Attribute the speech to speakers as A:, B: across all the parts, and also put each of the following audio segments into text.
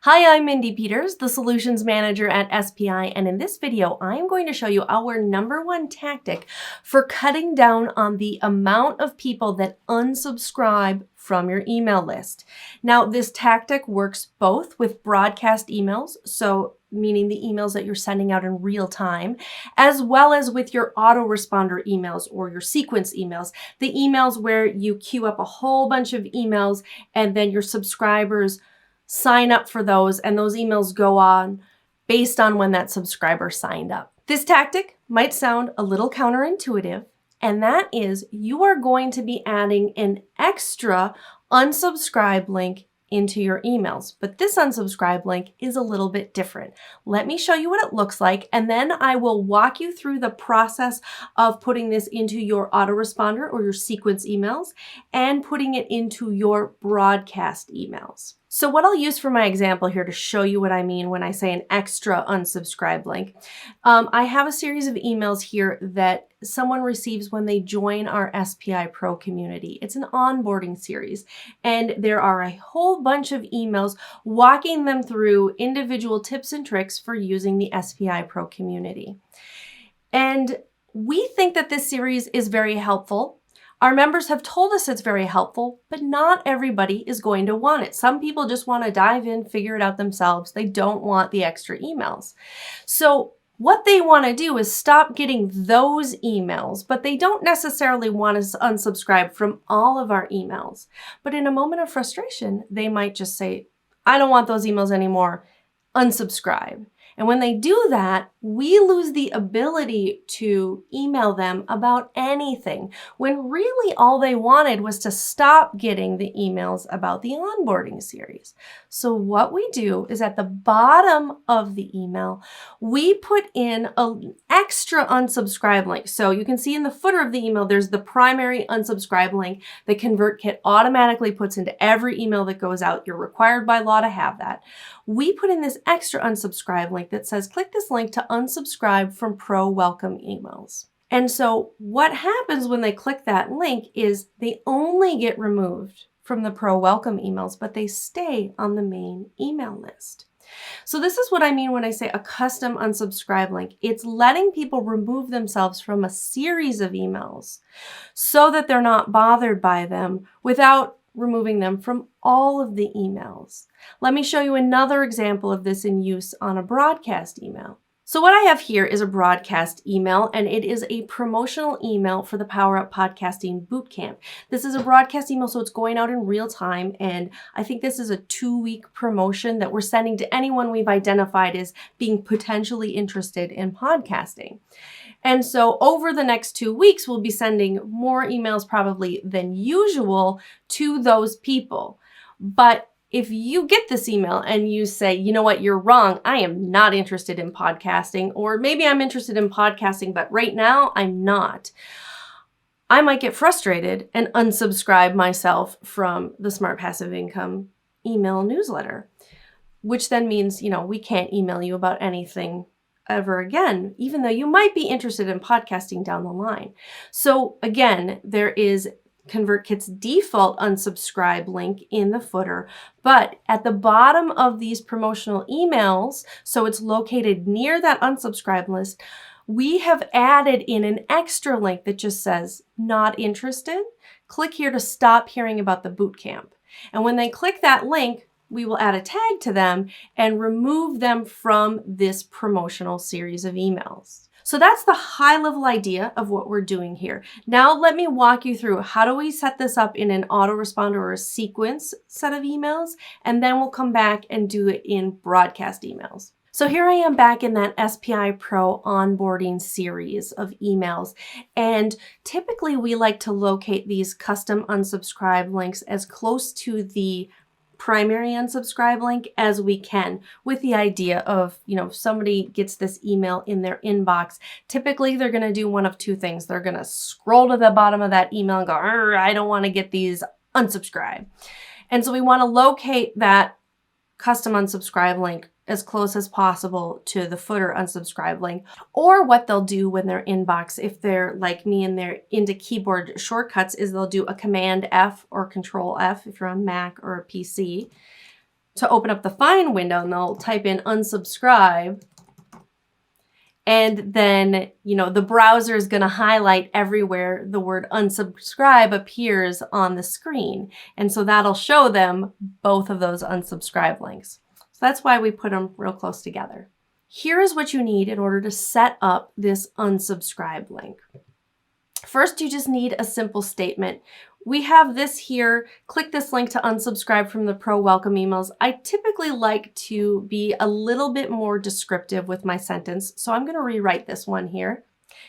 A: Hi, I'm Mindy Peters, the Solutions Manager at SPI, and in this video, I am going to show you our #1 tactic for cutting down on the amount of people that unsubscribe from your email list. Now, this tactic works both with broadcast emails, so meaning the emails that you're sending out in real time, as well as with your autoresponder emails or your sequence emails, the emails where you queue up a whole bunch of emails and then your subscribers sign up for those, and those emails go on based on when that subscriber signed up. This tactic might sound a little counterintuitive, and that is you are going to be adding an extra unsubscribe link into your emails. But this unsubscribe link is a little bit different. Let me show you what it looks like, and then I will walk you through the process of putting this into your autoresponder or your sequence emails and putting it into your broadcast emails. So what I'll use for my example here to show you what I mean when I say an extra unsubscribe link, I have a series of emails here that someone receives when they join our SPI Pro community. It's an onboarding series, and there are a whole bunch of emails walking them through individual tips and tricks for using the SPI Pro community. And we think that this series is very helpful. Our members have told us it's very helpful, but not everybody is going to want it. Some people just want to dive in, figure it out themselves. They don't want the extra emails. So what they want to do is stop getting those emails, but they don't necessarily want to unsubscribe from all of our emails. But in a moment of frustration, they might just say, I don't want those emails anymore, unsubscribe. And when they do that, we lose the ability to email them about anything, when really all they wanted was to stop getting the emails about the onboarding series. So what we do is at the bottom of the email, we put in an extra unsubscribe link. So you can see in the footer of the email, there's the primary unsubscribe link that ConvertKit automatically puts into every email that goes out. You're required by law to have that. We put in this extra unsubscribe link that says, click this link to unsubscribe from Pro Welcome emails. And so what happens when they click that link is they only get removed from the Pro Welcome emails, but they stay on the main email list. So this is what I mean when I say a custom unsubscribe link. It's letting people remove themselves from a series of emails so that they're not bothered by them without removing them from all of the emails. Let me show you another example of this in use on a broadcast email. So what I have here is a broadcast email, and it is a promotional email for the Power Up Podcasting Bootcamp. This is a broadcast email, so it's going out in real time, and I think this is a 2-week promotion that we're sending to anyone we've identified as being potentially interested in podcasting. And so over the next 2 weeks, we'll be sending more emails probably than usual to those people. But if you get this email and you say, you know what, you're wrong, I am not interested in podcasting, or maybe I'm interested in podcasting, but right now I'm not, I might get frustrated and unsubscribe myself from the Smart Passive Income email newsletter, which then means, we can't email you about anything ever again, even though you might be interested in podcasting down the line. So again, there is ConvertKit's default unsubscribe link in the footer, but at the bottom of these promotional emails, so it's located near that unsubscribe list, we have added in an extra link that just says, not interested. Click here to stop hearing about the bootcamp. And when they click that link, we will add a tag to them and remove them from this promotional series of emails. So that's the high-level idea of what we're doing here. Now let me walk you through how do we set this up in an autoresponder or a sequence set of emails, and then we'll come back and do it in broadcast emails. So here I am back in that SPI Pro onboarding series of emails, and typically we like to locate these custom unsubscribe links as close to the primary unsubscribe link as we can, with the idea of, if somebody gets this email in their inbox, typically they're going to do one of two things. They're going to scroll to the bottom of that email and go, I don't want to get these, unsubscribe. And so we want to locate that custom unsubscribe link as close as possible to the footer unsubscribe link. Or what they'll do when they're inbox, if they're like me and they're into keyboard shortcuts, is they'll do a Command F or Control F if you're on Mac or a PC. to open up the Find window, and they'll type in unsubscribe. And then, the browser is going to highlight everywhere the word unsubscribe appears on the screen. And so that'll show them both of those unsubscribe links. So that's why we put them real close together. Here is what you need in order to set up this unsubscribe link. First, you just need a simple statement. We have this here. Click this link to unsubscribe from the Pro Welcome emails. I typically like to be a little bit more descriptive with my sentence, so I'm going to rewrite this one here.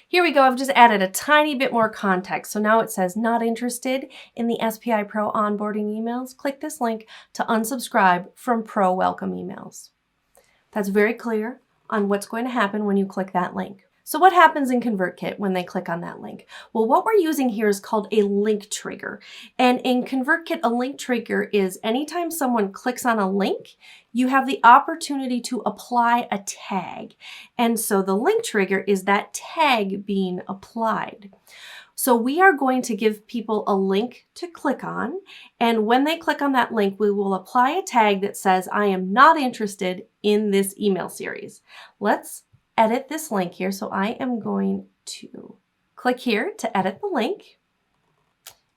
A: Here we go. I've just added a tiny bit more context. So now it says, not interested in the SPI Pro onboarding emails? Click this link to unsubscribe from Pro Welcome emails. That's very clear on what's going to happen when you click that link. So what happens in ConvertKit when they click on that link? Well, what we're using here is called a link trigger. And in ConvertKit, a link trigger is anytime someone clicks on a link, you have the opportunity to apply a tag. And so the link trigger is that tag being applied. So we are going to give people a link to click on. And when they click on that link, we will apply a tag that says, I am not interested in this email series. Let's edit this link here. So I am going to click here to edit the link.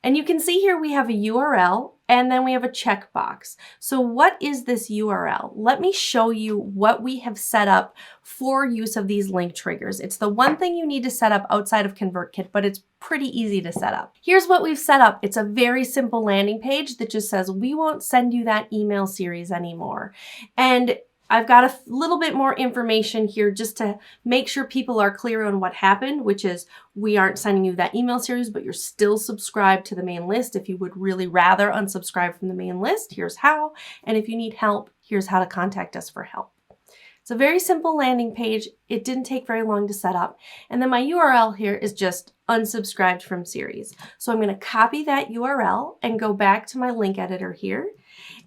A: And you can see here we have a URL and then we have a checkbox. So what is this URL? Let me show you what we have set up for use of these link triggers. It's the one thing you need to set up outside of ConvertKit, but it's pretty easy to set up. Here's what we've set up. It's a very simple landing page that just says, we won't send you that email series anymore. And I've got a little bit more information here just to make sure people are clear on what happened, which is we aren't sending you that email series, but you're still subscribed to the main list. If you would really rather unsubscribe from the main list, here's how. And if you need help, here's how to contact us for help. It's a very simple landing page. It didn't take very long to set up. And then my URL here is just unsubscribed from series. So I'm going to copy that URL and go back to my link editor here.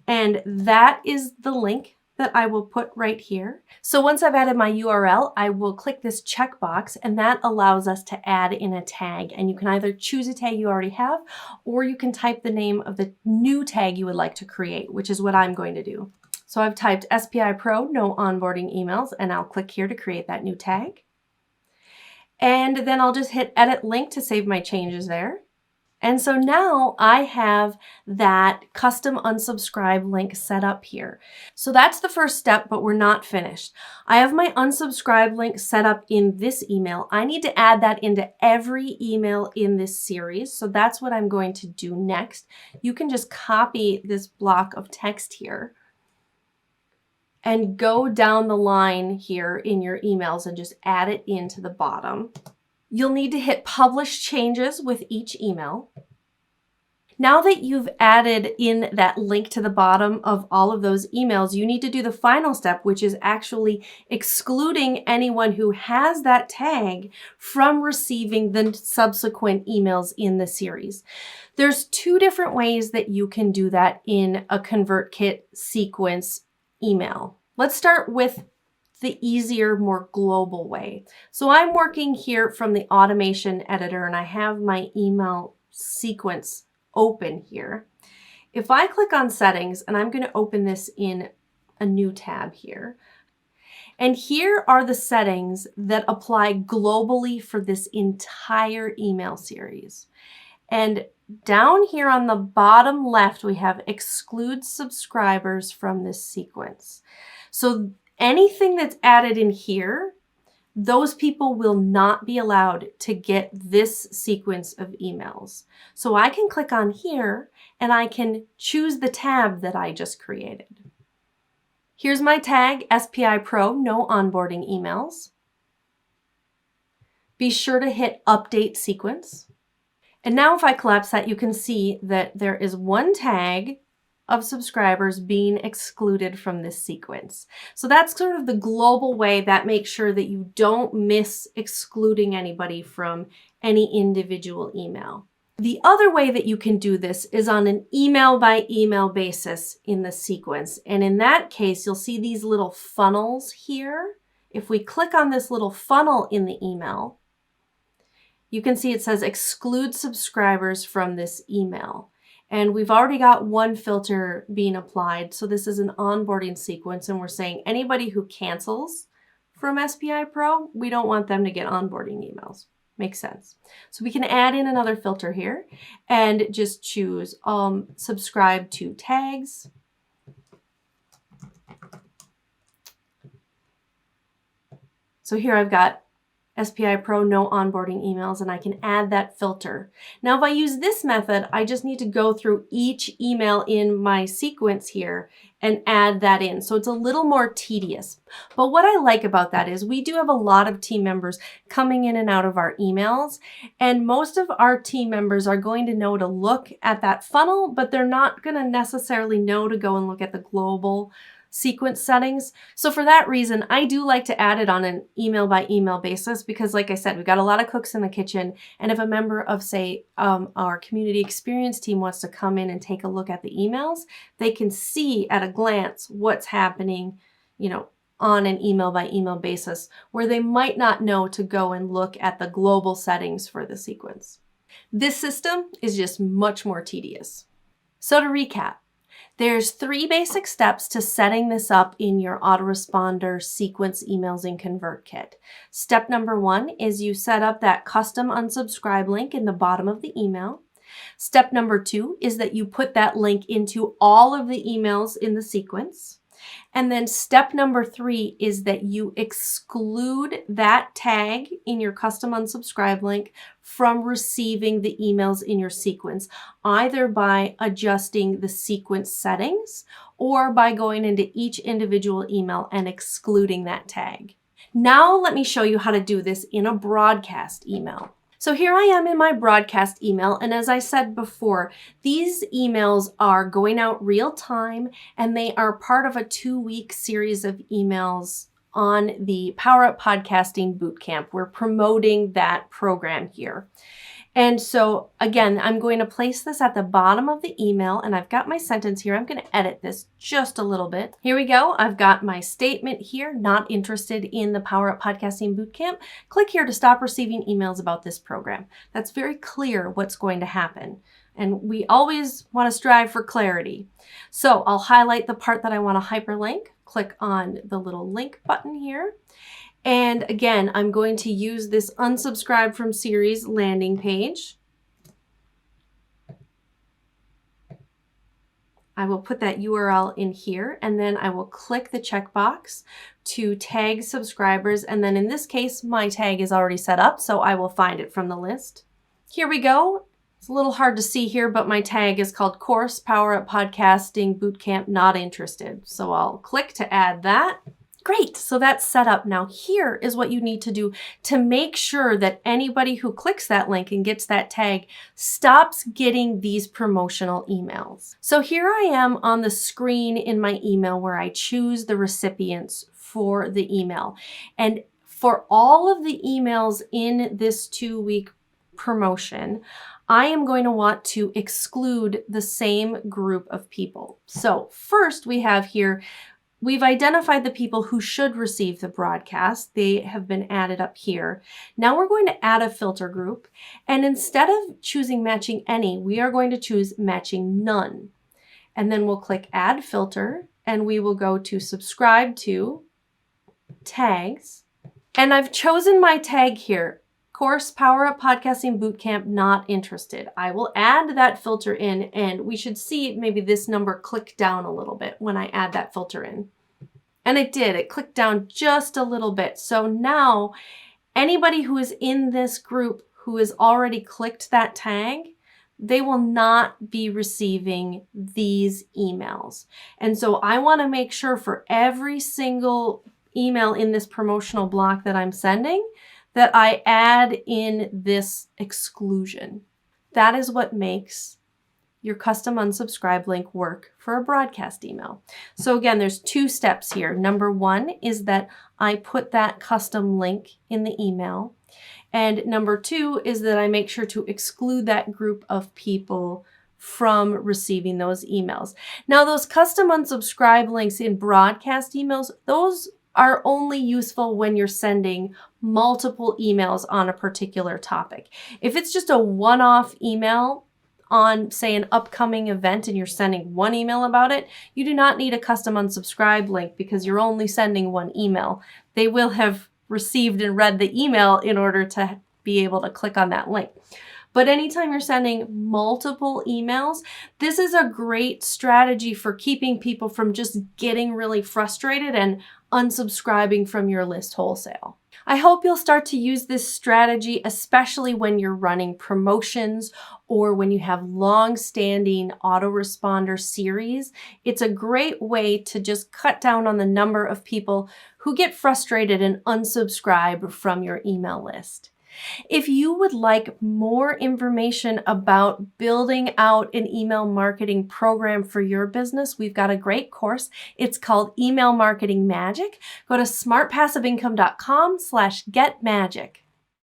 A: And that is the link that I will put right here. So once I've added my URL, I will click this checkbox, and that allows us to add in a tag. And you can either choose a tag you already have, or you can type the name of the new tag you would like to create, which is what I'm going to do. So I've typed SPI Pro, no onboarding emails, and I'll click here to create that new tag. And then I'll just hit edit link to save my changes there. And so now I have that custom unsubscribe link set up here. So that's the first step, but we're not finished. I have my unsubscribe link set up in this email. I need to add that into every email in this series. So that's what I'm going to do next. You can just copy this block of text here and go down the line here in your emails and just add it into the bottom. You'll need to hit publish changes with each email. Now that you've added in that link to the bottom of all of those emails, you need to do the final step, which is actually excluding anyone who has that tag from receiving the subsequent emails in the series. There's two different ways that you can do that in a ConvertKit sequence email. Let's start with the easier, more global way. So I'm working here from the automation editor and I have my email sequence open here. If I click on settings, and I'm going to open this in a new tab here, and here are the settings that apply globally for this entire email series. And down here on the bottom left, we have exclude subscribers from this sequence. So anything that's added in here, those people will not be allowed to get this sequence of emails. So I can click on here and I can choose the tab that I just created. Here's my tag, SPI Pro, no onboarding emails. Be sure to hit update sequence. And now if I collapse that, you can see that there is one tag of subscribers being excluded from this sequence. So that's sort of the global way that makes sure that you don't miss excluding anybody from any individual email. The other way that you can do this is on an email by email basis in the sequence. And in that case, you'll see these little funnels here. If we click on this little funnel in the email, you can see it says exclude subscribers from this email. And we've already got one filter being applied. So this is an onboarding sequence, and we're saying anybody who cancels from SPI Pro, we don't want them to get onboarding emails. Makes sense. So we can add in another filter here and just choose subscribe to tags. So here I've got SPI Pro no onboarding emails, and I can add that filter. Now, if I use this method, I just need to go through each email in my sequence here and add that in. So it's a little more tedious. But what I like about that is we do have a lot of team members coming in and out of our emails, and most of our team members are going to know to look at that funnel, but they're not going to necessarily know to go and look at the global sequence settings. So for that reason, I do like to add it on an email by email basis because, like I said, we've got a lot of cooks in the kitchen. And if a member of, say, our community experience team wants to come in and take a look at the emails, they can see at a glance what's happening, on an email by email basis, where they might not know to go and look at the global settings for the sequence. This system is just much more tedious. So to recap, there's 3 basic steps to setting this up in your autoresponder sequence emails in ConvertKit. Step number 1 is you set up that custom unsubscribe link in the bottom of the email. Step number 2 is that you put that link into all of the emails in the sequence. And then step number 3 is that you exclude that tag in your custom unsubscribe link from receiving the emails in your sequence, either by adjusting the sequence settings or by going into each individual email and excluding that tag. Now let me show you how to do this in a broadcast email. So here I am in my broadcast email, and as I said before, these emails are going out real time, and they are part of a 2-week series of emails on the Power Up Podcasting Bootcamp. We're promoting that program here. And so again, I'm going to place this at the bottom of the email, and I've got my sentence here. I'm going to edit this just a little bit. Here we go. I've got my statement here, not interested in the Power Up Podcasting Bootcamp. Click here to stop receiving emails about this program. That's very clear what's going to happen. And we always want to strive for clarity. So I'll highlight the part that I want to hyperlink. Click on the little link button here. And again, I'm going to use this unsubscribe from series landing page. I will put that URL in here, and then I will click the checkbox to tag subscribers. And then in this case, my tag is already set up, so I will find it from the list. Here we go. It's a little hard to see here, but my tag is called Course Power Up Podcasting Bootcamp Not Interested. So I'll click to add that. Great, so that's set up. Now here is what you need to do to make sure that anybody who clicks that link and gets that tag stops getting these promotional emails. So here I am on the screen in my email where I choose the recipients for the email. And for all of the emails in this 2-week promotion, I am going to want to exclude the same group of people. So first we have here, we've identified the people who should receive the broadcast. They have been added up here. Now we're going to add a filter group. And instead of choosing matching any, we are going to choose matching none. And then we'll click add filter, and we will go to subscribe to tags. And I've chosen my tag here, Course Power Up Podcasting Bootcamp Not Interested. I will add that filter in, and we should see maybe this number click down a little bit when I add that filter in. And it did. It clicked down just a little bit. So now anybody who is in this group who has already clicked that tag, they will not be receiving these emails. And so I want to make sure for every single email in this promotional block that I'm sending that I add in this exclusion. That is what makes your custom unsubscribe link work for a broadcast email. So again, there's 2 steps here. Number 1 is that I put that custom link in the email. And number 2 is that I make sure to exclude that group of people from receiving those emails. Now, those custom unsubscribe links in broadcast emails, those are only useful when you're sending multiple emails on a particular topic. If it's just a one-off email on, say, an upcoming event and you're sending one email about it, you do not need a custom unsubscribe link because you're only sending one email. They will have received and read the email in order to be able to click on that link. But anytime you're sending multiple emails, this is a great strategy for keeping people from just getting really frustrated and unsubscribing from your list wholesale. I hope you'll start to use this strategy, especially when you're running promotions or when you have long-standing autoresponder series. It's a great way to just cut down on the number of people who get frustrated and unsubscribe from your email list. If you would like more information about building out an email marketing program for your business, we've got a great course. It's called Email Marketing Magic. Go to smartpassiveincome.com/getmagic.